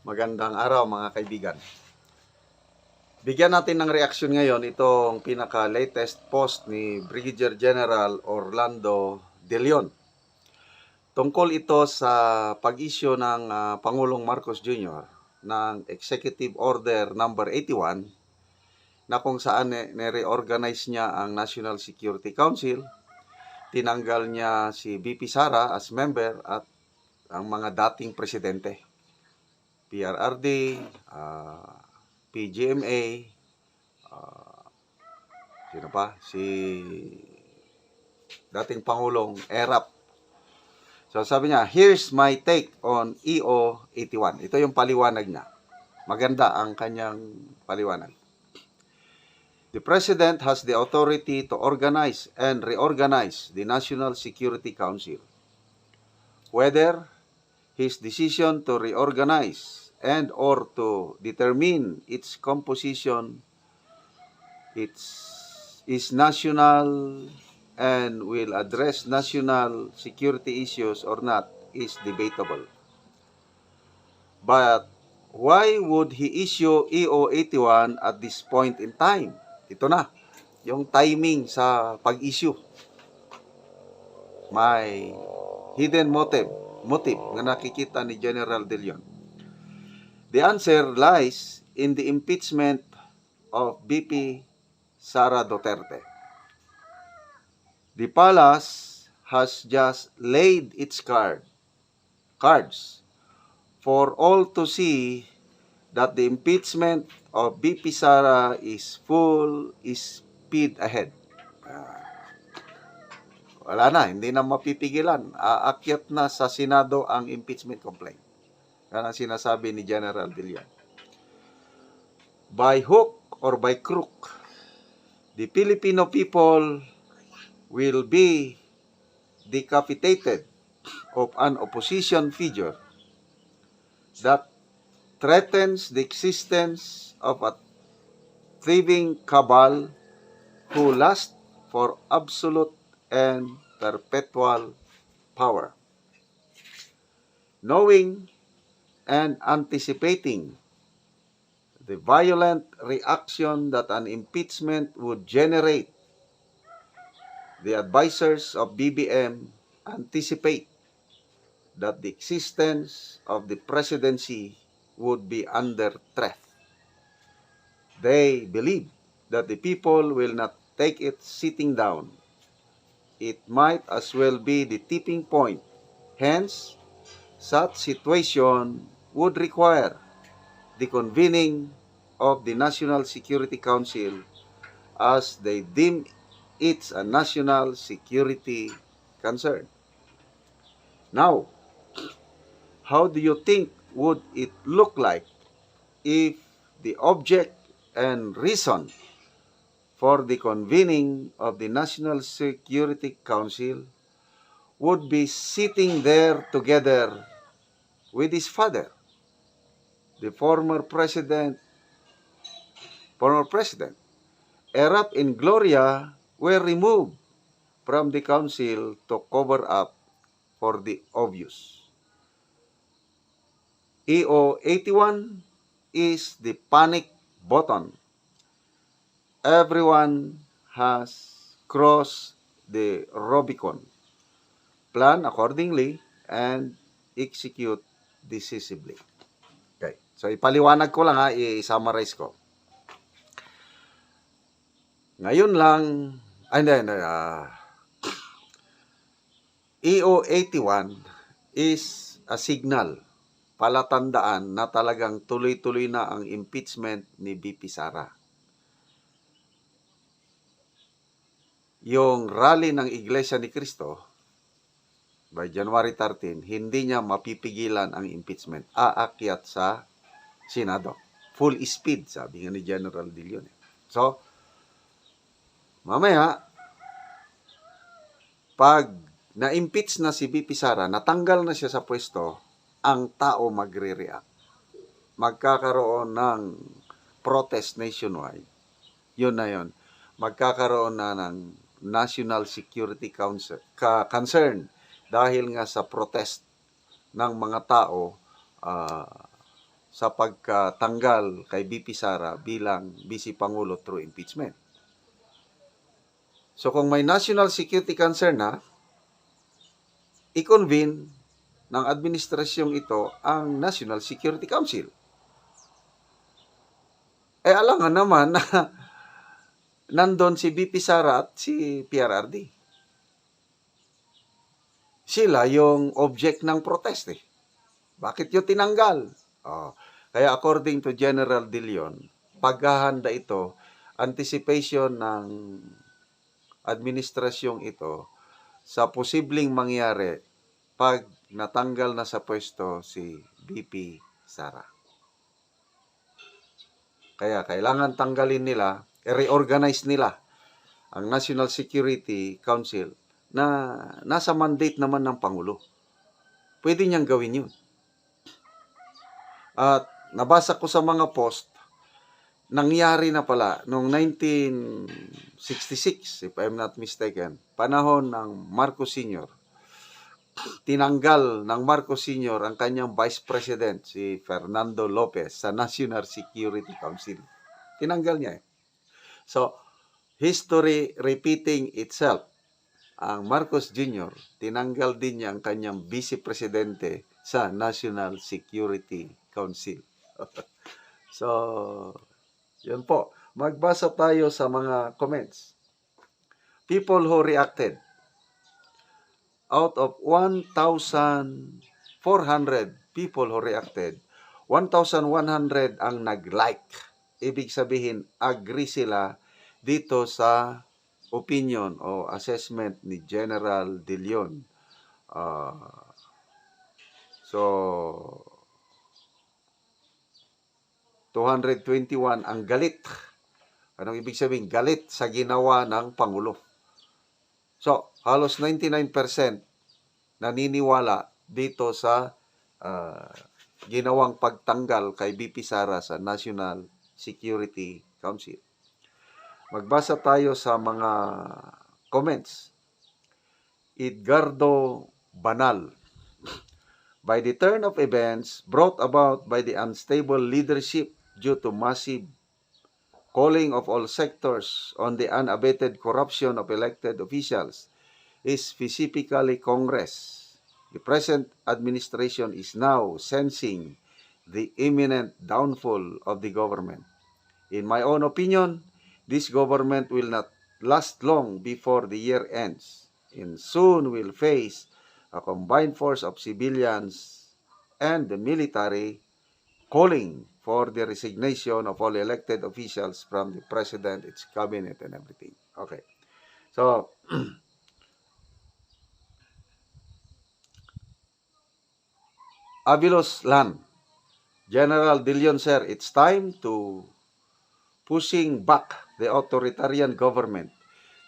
Magandang araw mga kaibigan. Bigyan natin ng reaksyon ngayon itong pinaka-latest post ni Brigadier General Orlando De Leon. Tungkol ito sa pag-issue ng Pangulong Marcos Jr. ng Executive Order number 81 na kung saan nire-organize niya ang National Security Council, tinanggal niya si VP Sara as member at ang mga dating presidente. PRRD, PGMA, sino pa? Si dating Pangulong Erap. So sabi niya, here's my take on EO 81. Ito yung paliwanag niya. Maganda ang kanyang paliwanag. The President has the authority to organize and reorganize the National Security Council. Whether his decision to reorganize and or to determine its composition is national and will address national security issues or not is debatable. But why would he issue EO 81 at this point in time? Ito na, yung timing sa pag-issue. May hidden motive na nakikita ni General De Leon. The answer lies in the impeachment of VP Sara Duterte. The palace has just laid its cards for all to see that the impeachment of VP Sara is full speed ahead. Wala na, hindi na mapipigilan. Aakyat na sa Senado ang impeachment complaint. Yan ang sinasabi ni General De Leon. By hook or by crook, the Filipino people will be decapitated of an opposition figure that threatens the existence of a thieving cabal who lust for absolute and perpetual power. Knowing and anticipating the violent reaction that an impeachment would generate, the advisors of BBM anticipate that the existence of the presidency would be under threat. They believe that the people will not take it sitting down. It might as well be the tipping point. Hence, such situation would require the convening of the National Security Council as they deem it's a national security concern. Now, how do you think would it look like if the object and reason for the convening of the National Security Council would be sitting there together with his father, the former president, Erap and Gloria were removed from the council to cover up for the obvious. EO 81 is the panic button. Everyone has crossed the Rubicon. Plan accordingly and execute decisively. Okay. So ipaliwanag ko lang i-summarize ko. Ngayon lang, EO 81 is a signal, palatandaan na talagang tuloy-tuloy na ang impeachment ni VP Sara. Yung rally ng Iglesia ni Cristo by January 13, hindi niya mapipigilan ang impeachment. Aakyat sa Senado. Full speed, sabi nga ni General De Leon. So, mamaya, pag na-impeach na si VP Sara, natanggal na siya sa pwesto, ang tao magre-react. Magkakaroon ng protest nationwide. Yun na yun. Magkakaroon na ng National Security Council concern dahil nga sa protest ng mga tao sa pagkatanggal kay BP Sara bilang Vice Pangulo through impeachment. So kung may national security concern na, i-convene ng administrasyong ito ang National Security Council. Alangan naman na nandun si BP Sara at si PRRD. Sila yung object ng protest eh. Bakit yung tinanggal? Kaya according to General De Leon, paghahanda ito, anticipation ng administrasyong ito sa posibleng mangyari pag natanggal na sa pwesto si BP Sara. Kaya kailangan tanggalin nila, reorganize nila ang National Security Council na nasa mandate naman ng Pangulo. Pwede niyang gawin yun. At nabasa ko sa mga post, nangyari na pala noong 1966, if I'm not mistaken, panahon ng Marcos Sr. Tinanggal ng Marcos Sr. ang kanyang Vice President, si Fernando Lopez, sa National Security Council. Tinanggal niya eh. So, history repeating itself. Ang Marcos Jr., tinanggal din niya ang kanyang Vice Presidente sa National Security Council. So, yun po. Magbasa tayo sa mga comments. People who reacted. Out of 1,400 people who reacted, 1,100 ang nag-like. Ibig sabihin, agree sila dito sa opinion o assessment ni General De Leon. So, 221 ang galit. Anong ibig sabihin? Galit sa ginawa ng Pangulo. So, halos 99% naniniwala dito sa ginawang pagtanggal kay BP Sara sa National Security Council. Magbasa tayo sa mga comments. Edgardo Banal. By the turn of events brought about by the unstable leadership due to massive calling of all sectors on the unabated corruption of elected officials, is specifically Congress. The present administration is now sensing the imminent downfall of the government. In my own opinion, this government will not last long before the year ends, and soon will face a combined force of civilians and the military calling for the resignation of all elected officials from the president, its cabinet, and everything. Okay. So, Avilos Lan, General De Leon, sir, it's time to pushing back the authoritarian government.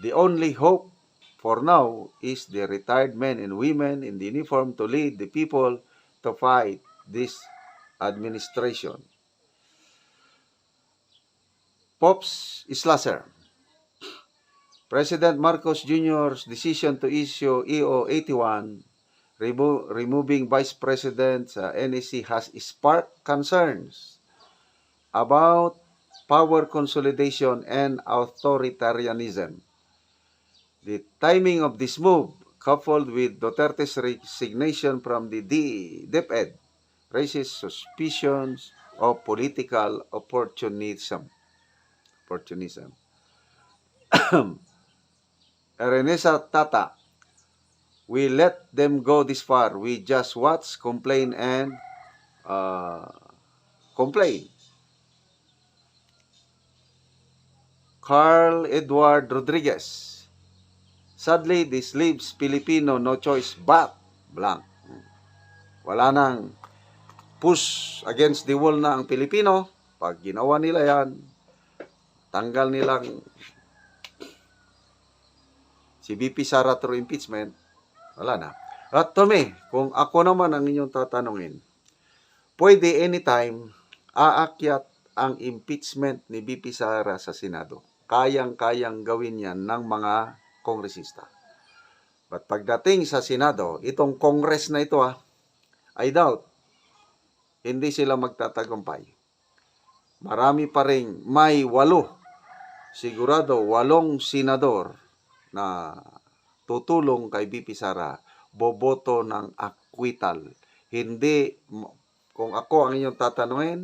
The only hope for now is the retired men and women in the uniform to lead the people to fight this administration. Pops Islasser, President Marcos Jr.'s decision to issue EO 81 removing Vice President sa NEC has sparked concerns about power consolidation and authoritarianism. The timing of this move, coupled with Duterte's resignation from the DepEd, raises suspicions of political opportunism. Renesa Tata, we let them go this far. We just watch, complain, and complain. Carl Edward Rodriguez, sadly, this leaves Filipino no choice but blank. Wala nang push against the wall na ang Pilipino. Pag ginawa nila yan, tanggal nilang si BP Sara through impeachment, wala na. At Tommy, kung ako naman ang inyong tatanungin, pwede anytime aakyat ang impeachment ni BP Sara sa Senado. Kayang-kayang gawin yan ng mga kongresista. But pagdating sa Senado, itong Congress na ito I doubt hindi sila magtatagumpay. Marami pa rin, may 8, sigurado 8 senador na tutulong kay VP Sara, boboto ng acquittal. Hindi, kung ako ang inyong tatanungin,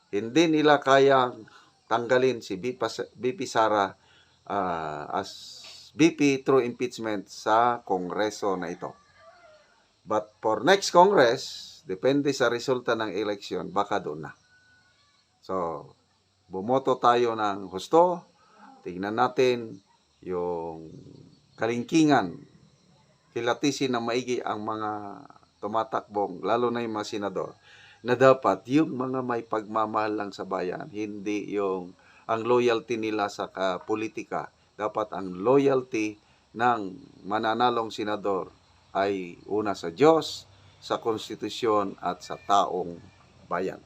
hindi nila kayang tanggalin si VP Sara as VP through impeachment sa Kongreso na ito. But for next Congress, depende sa resulta ng election, baka doon na. So, bumoto tayo ng husto, tingnan natin yung kalingkingan, kilatisin na maigi ang mga tumatakbong, lalo na yung mga senador, na dapat yung mga may pagmamahal lang sa bayan, hindi yung ang loyalty nila sa politika. Dapat ang loyalty ng mananalong senador ay una sa Diyos, sa konstitusyon at sa taong bayan.